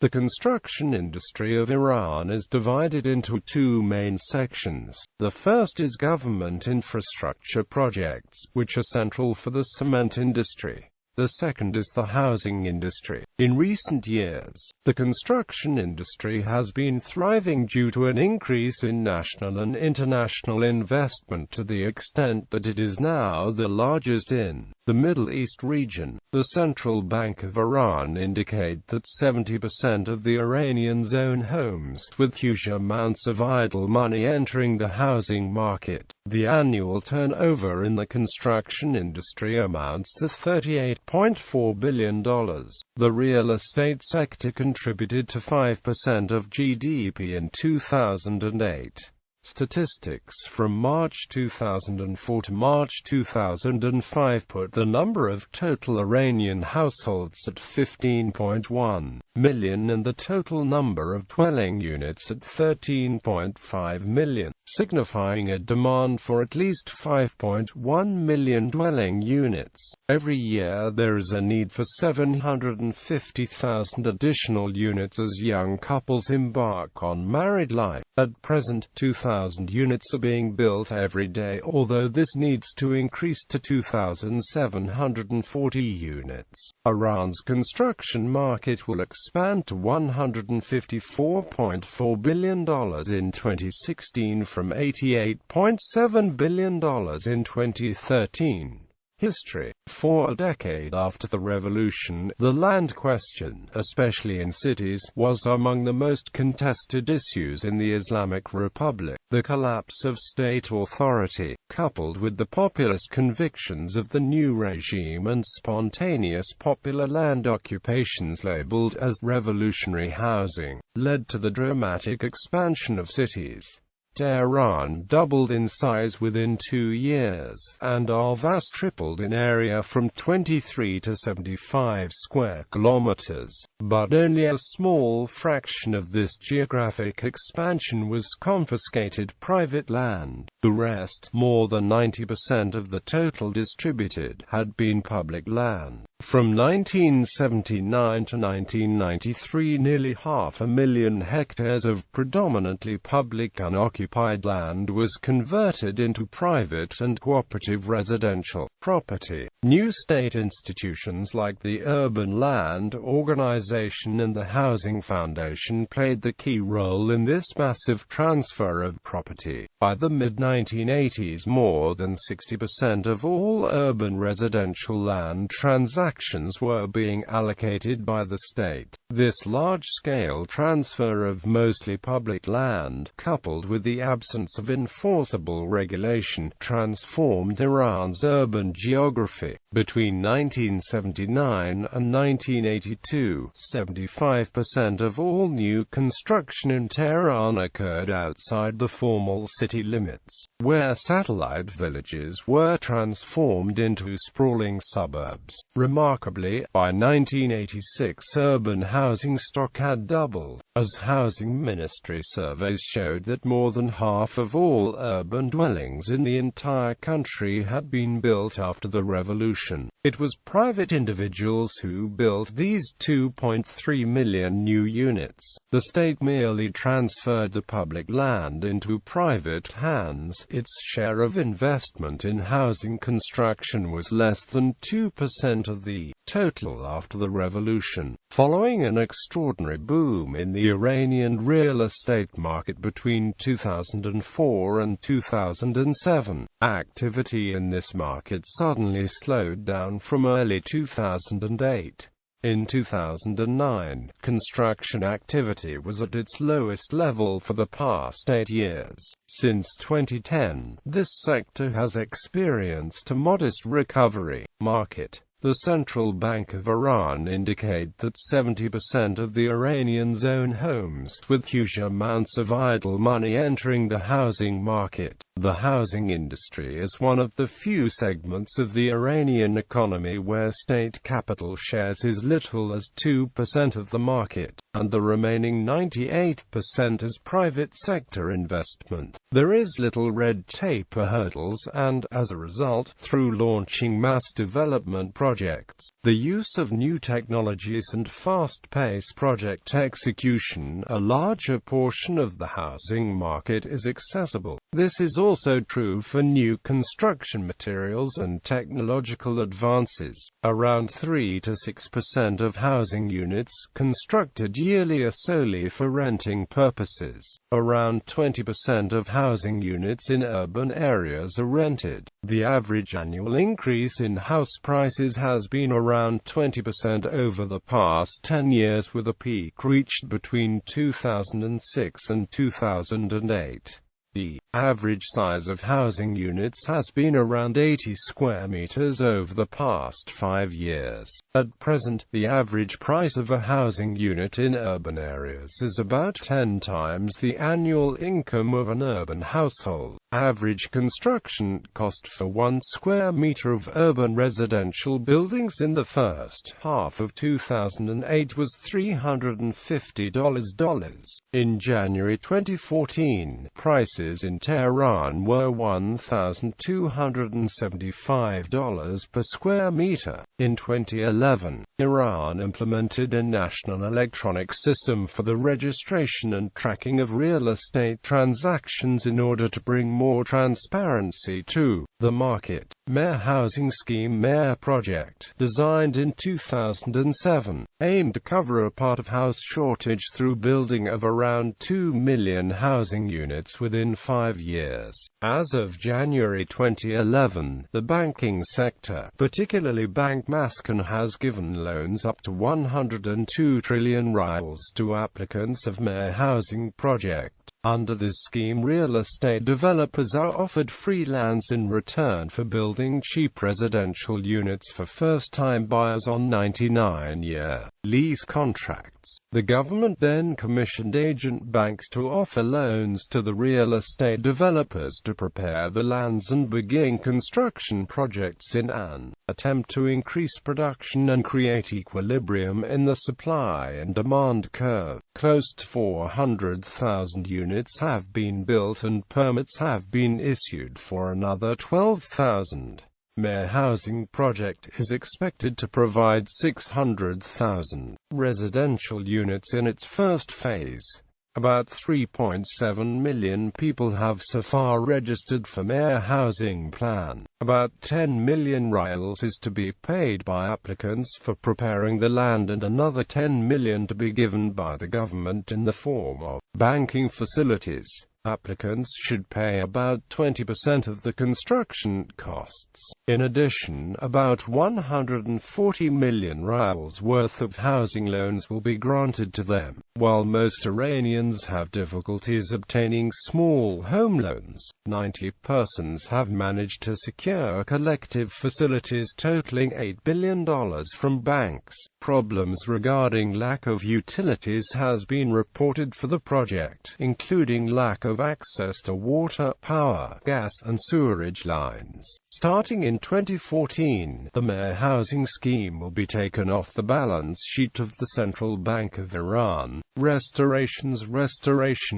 The construction industry of Iran is divided into two main sections. The first is government infrastructure projects, which are central for the cement industry. The second is the housing industry. In recent years, the construction industry has been thriving due to an increase in national and international investment to the extent that it is now the largest in the Middle East region. The Central Bank of Iran indicate that 70% of the Iranians own homes, with huge amounts of idle money entering the housing market. The annual turnover in the construction industry amounts to $38.4 billion. The real estate sector contributed to 5% of GDP in 2008. Statistics from March 2004 to March 2005 put the number of total Iranian households at 15.1 million and the total number of dwelling units at 13.5 million, signifying a demand for at least 5.1 million dwelling units. Every year there is a need for 750,000 additional units as young couples embark on married life. At present, 2,000 units are being built every day, although this needs to increase to 2,740 units. Iran's construction market will expand to $154.4 billion in 2016 from $88.7 billion in 2013. History. For a decade after the revolution, the land question, especially in cities, was among the most contested issues in the Islamic Republic. The collapse of state authority, coupled with the populist convictions of the new regime and spontaneous popular land occupations labeled as revolutionary housing, led to the dramatic expansion of cities. Tehran doubled in size within 2 years, and Al-Vas tripled in area from 23 to 75 square kilometers. But only a small fraction of this geographic expansion was confiscated private land. The rest, more than 90% of the total distributed, had been public land. From 1979 to 1993, nearly 500,000 hectares of predominantly public unoccupied land was converted into private and cooperative residential property. New state institutions like the Urban Land Organization and the Housing Foundation played the key role in this massive transfer of property. By the mid-1980s, more than 60% of all urban residential land transactions were being allocated by the state. This large-scale transfer of mostly public land, coupled with the absence of enforceable regulation, transformed Iran's urban geography. Between 1979 and 1982, 75% of all new construction in Tehran occurred outside the formal city limits, where satellite villages were transformed into sprawling suburbs. Remarkably, by 1986 urban housing stock had doubled, as Housing Ministry surveys showed that more than half of all urban dwellings in the entire country had been built after the revolution. It was private individuals who built these 2.3 million new units. The state merely transferred the public land into private hands. Its share of investment in housing construction was less than 2% of the total after the revolution. Following an extraordinary boom in the Iranian real estate market between 2004 and 2007, activity in this market suddenly slowed down from early 2008. In 2009, construction activity was at its lowest level for the past 8 years. Since 2010, this sector has experienced a modest recovery. Market. The Central Bank of Iran indicate that 70% of the Iranians own homes, with huge amounts of idle money entering the housing market. The housing industry is one of the few segments of the Iranian economy where state capital shares as little as 2% of the market, and the remaining 98% is private sector investment. There is little red tape or hurdles and, as a result, through launching mass development projects, projects. The use of new technologies and fast-paced project execution, a larger portion of the housing market is accessible. This is also true for new construction materials and technological advances. Around 3 to 6% of housing units constructed yearly are solely for renting purposes. Around 20% of housing units in urban areas are rented. The average annual increase in house prices has been around 20% over the past 10 years, with a peak reached between 2006 and 2008. The average size of housing units has been around 80 square meters over the past 5 years. At present, the average price of a housing unit in urban areas is about 10 times the annual income of an urban household. Average construction cost for 1 square meter of urban residential buildings in the first half of 2008 was $350. In January 2014, prices in Tehran were $1,275 per square meter. In 2011, Iran implemented a national electronic system for the registration and tracking of real estate transactions in order to bring more transparency to the market. Mehr Housing Scheme Mehr project, designed in 2007, aimed to cover a part of house shortage through building of around 2 million housing units within 5 years. As of January 2011, the banking sector, particularly Bank Maskan, has given loans up to 102 trillion rials to applicants of Mehr Housing project. Under this scheme, real estate developers are offered free lands in return for building cheap residential units for first-time buyers on 99-year lease contracts. The government then commissioned agent banks to offer loans to the real estate developers to prepare the lands and begin construction projects in an attempt to increase production and create equilibrium in the supply and demand curve. Close to 400,000 units have been built and permits have been issued for another 12,000. Mehr Housing project is expected to provide 600,000 residential units in its first phase. About 3.7 million people have so far registered for Mehr Housing Plan. About 10 million rials is to be paid by applicants for preparing the land, and another 10 million to be given by the government in the form of banking facilities. Applicants should pay about 20% of the construction costs. In addition, about 140 million rials worth of housing loans will be granted to them. While most Iranians have difficulties obtaining small home loans, 90 persons have managed to secure collective facilities totaling $8 billion from banks. Problems regarding lack of utilities has been reported for the project, including lack of access to water, power, gas, and sewerage lines. Starting in 2014, the Mehr Housing Scheme will be taken off the balance sheet of the Central Bank of Iran. Restoration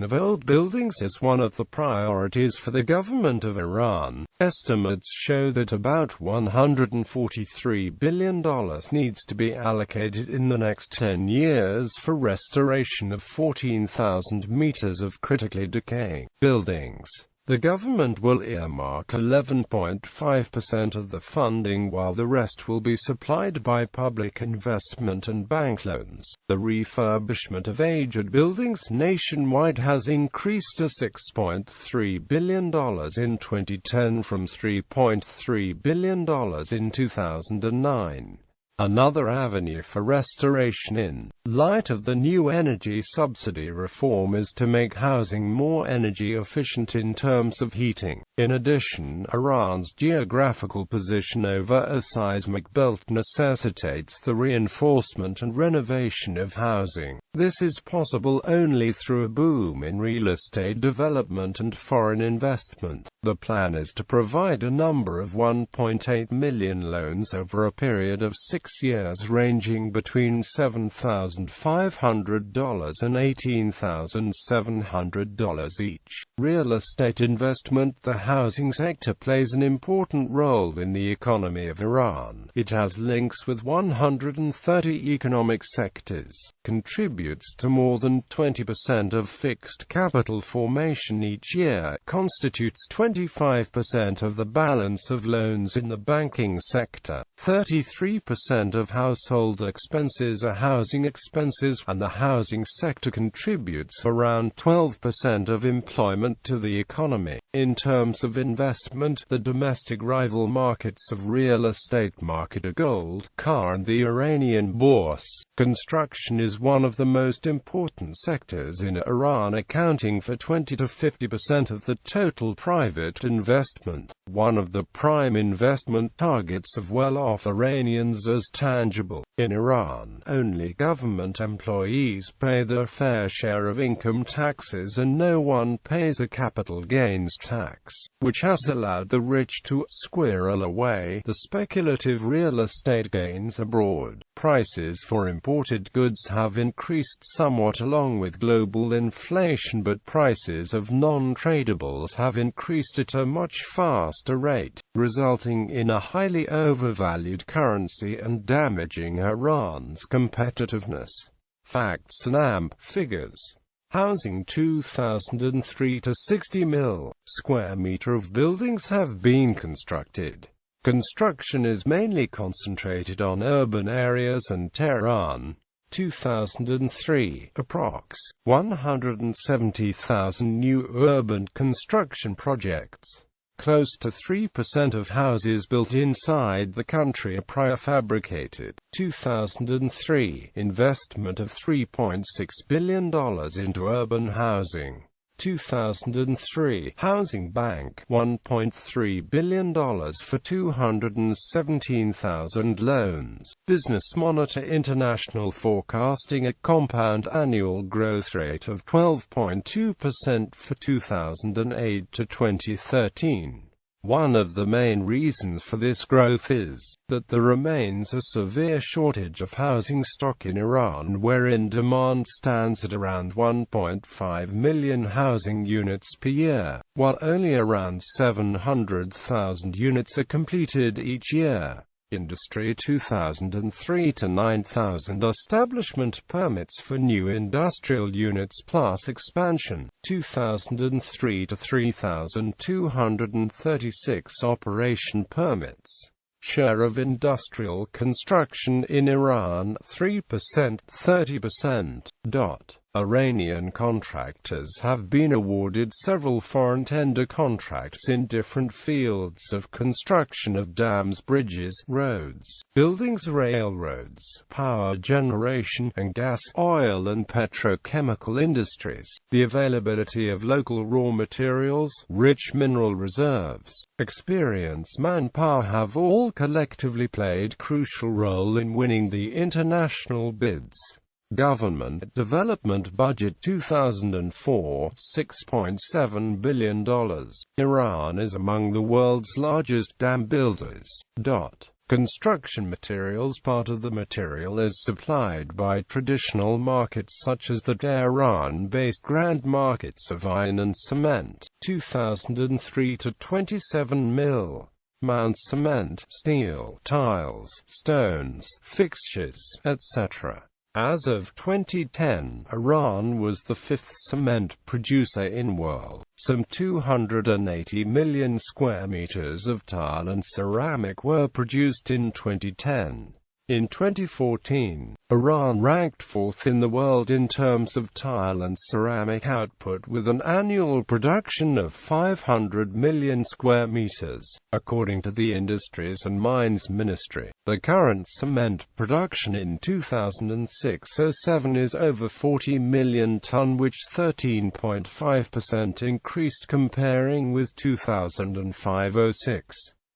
of old buildings is one of the priorities for the government of Iran. Estimates show that about $143 billion needs to be allocated in the next 10 years for restoration of 14,000 meters of critically decaying buildings. The government will earmark 11.5% of the funding, while the rest will be supplied by public investment and bank loans. The refurbishment of aged buildings nationwide has increased to $6.3 billion in 2010 from $3.3 billion in 2009. Another avenue for restoration in light of the new energy subsidy reform is to make housing more energy efficient in terms of heating. In addition, Iran's geographical position over a seismic belt necessitates the reinforcement and renovation of housing. This is possible only through a boom in real estate development and foreign investment. The plan is to provide a number of 1.8 million loans over a period of 6 6 years ranging between $7,500 and $18,700 each. Real estate investment. The housing sector plays an important role in the economy of Iran. It has links with 130 economic sectors, contributes to more than 20% of fixed capital formation each year, constitutes 25% of the balance of loans in the banking sector, 33% of household expenses are housing expenses, and the housing sector contributes around 12% of employment to the economy. In terms of investment, the domestic rival markets of real estate market are gold, car and the Iranian bourse. Construction is one of the most important sectors in Iran, accounting for 20 to 50% of the total private investment. One of the prime investment targets of well-off Iranians is tangible. In Iran, only government employees pay their fair share of income taxes and no one pays a capital gains tax, which has allowed the rich to squirrel away the speculative real estate gains abroad. Prices for imported goods have increased somewhat along with global inflation, but prices of non-tradables have increased at a much faster rate, resulting in a highly overvalued currency and damaging Iran's competitiveness. Facts and AMP figures. Housing. 2003 to 60 mil square meter of buildings have been constructed. Construction is mainly concentrated on urban areas and Tehran. 2003, approx. 170,000 new urban construction projects. Close to 3% of houses built inside the country are prefabricated. 2003, investment of $3.6 billion into urban housing. 2003, Housing Bank, $1.3 billion for 217,000 loans. Business Monitor International forecasting a compound annual growth rate of 12.2% for 2008 to 2013. One of the main reasons for this growth is that there remains a severe shortage of housing stock in Iran, wherein demand stands at around 1.5 million housing units per year, while only around 700,000 units are completed each year. Industry. 2003 to 9,000 establishment permits for new industrial units plus expansion. 2003 to 3,236 operation permits. Share of industrial construction in Iran 3%, 30%. Iranian contractors have been awarded several foreign tender contracts in different fields of construction of dams, bridges, roads, buildings, railroads, power generation, and gas, oil and petrochemical industries. The availability of local raw materials, rich mineral reserves, experienced manpower have all collectively played a crucial role in winning the international bids. Government Development Budget 2004, $6.7 billion. Iran is among the world's largest dam builders. Construction materials. Part of the material is supplied by traditional markets such as the Tehran-based grand markets of iron and cement. 2003 to 27 mil. Mount cement, steel, tiles, stones, fixtures, etc. As of 2010, Iran was the fifth cement producer in world. Some 280 million square meters of tile and ceramic were produced in 2010. In 2014, Iran ranked fourth in the world in terms of tile and ceramic output with an annual production of 500 million square meters, according to the Industries and Mines Ministry. The current cement production in 2006-07 is over 40 million ton, which 13.5% increased comparing with 2005-06.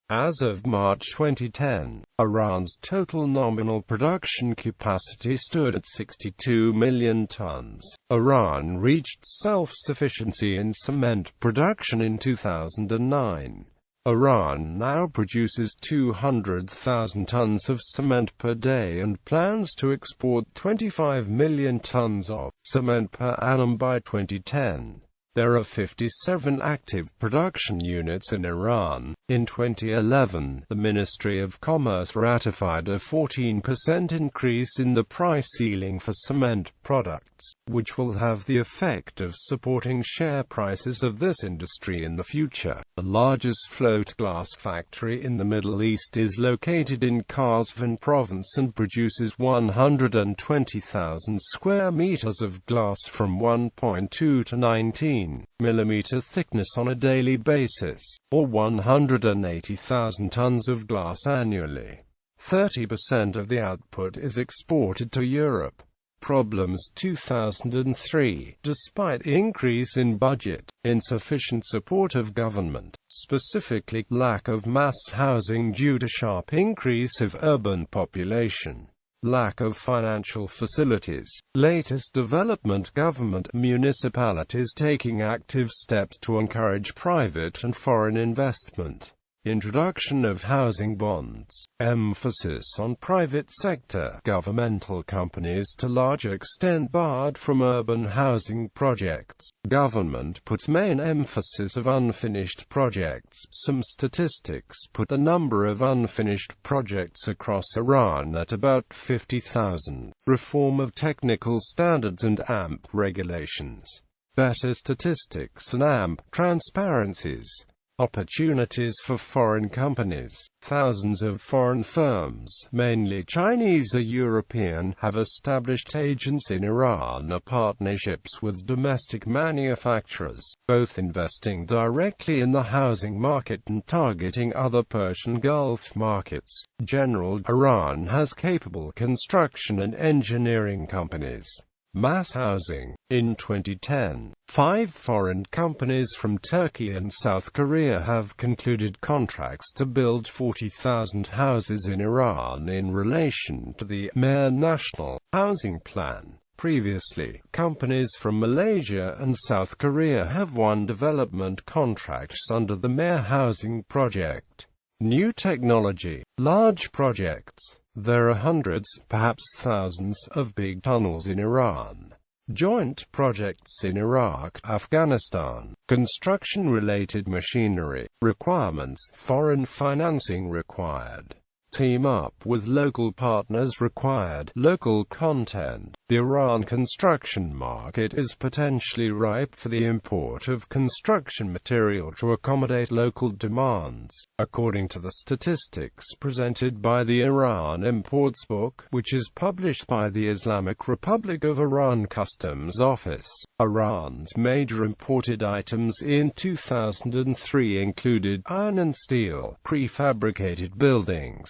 As of March 2010, Iran's total nominal production capacity stood at 62 million tons. Iran reached self-sufficiency in cement production in 2009. Iran now produces 200,000 tons of cement per day and plans to export 25 million tons of cement per annum by 2010. There are 57 active production units in Iran. In 2011, the Ministry of Commerce ratified a 14% increase in the price ceiling for cement products, which will have the effect of supporting share prices of this industry in the future. The largest float glass factory in the Middle East is located in Qazvin province and produces 120,000 square meters of glass from 1.2 to 19 millimeter thickness on a daily basis, or 180,000 tons of glass annually. 30% of the output is exported to Europe. Problems 2003. Despite increase in budget, insufficient support of government, specifically lack of mass housing due to sharp increase of urban population, lack of financial facilities, latest development government, municipalities taking active steps to encourage private and foreign investment. Introduction of housing bonds, emphasis on private sector, governmental companies to large extent barred from urban housing projects. Government puts main emphasis of unfinished projects. Some statistics put the number of unfinished projects across Iran at about 50,000. Reform of technical standards and AMP regulations. Better statistics and AMP transparencies. Opportunities for foreign companies. Thousands of foreign firms, mainly Chinese or European, have established agents in Iran or partnerships with domestic manufacturers, both investing directly in the housing market and targeting other Persian Gulf markets. Iran has capable construction and engineering companies. Mass housing. In 2010, 5 foreign companies from Turkey and South Korea have concluded contracts to build 40,000 houses in Iran in relation to the Mayor National Housing Plan. Previously, companies from Malaysia and South Korea have won development contracts under the Mayor Housing Project. New technology. Large projects. There are hundreds, perhaps thousands, of big tunnels in Iran. Joint projects in Iraq, Afghanistan. Construction-related machinery. Requirements. Foreign financing required. Team up with local partners required. Local content. The Iran construction market is potentially ripe for the import of construction material to accommodate local demands, according to the statistics presented by the Iran Imports Book, which is published by the Islamic Republic of Iran Customs Office. Iran's major imported items in 2003 included iron and steel, prefabricated buildings,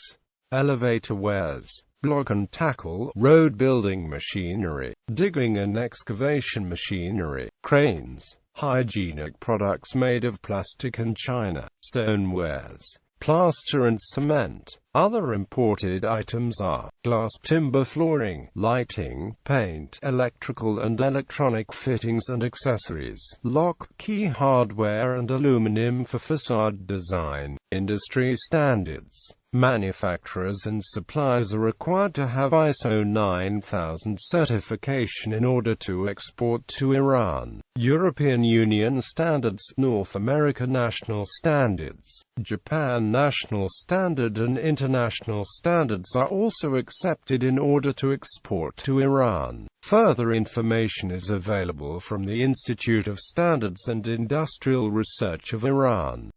elevator wares, block and tackle, road building machinery, digging and excavation machinery, cranes, hygienic products made of plastic and china, stonewares, plaster and cement. Other imported items are glass, timber flooring, lighting, paint, electrical and electronic fittings and accessories, lock, key hardware and aluminum for facade design. Industry standards. Manufacturers and suppliers are required to have ISO 9000 certification in order to export to Iran. European Union standards, North America national standards, Japan national standard and international standards are also accepted in order to export to Iran. Further information is available from the Institute of Standards and Industrial Research of Iran.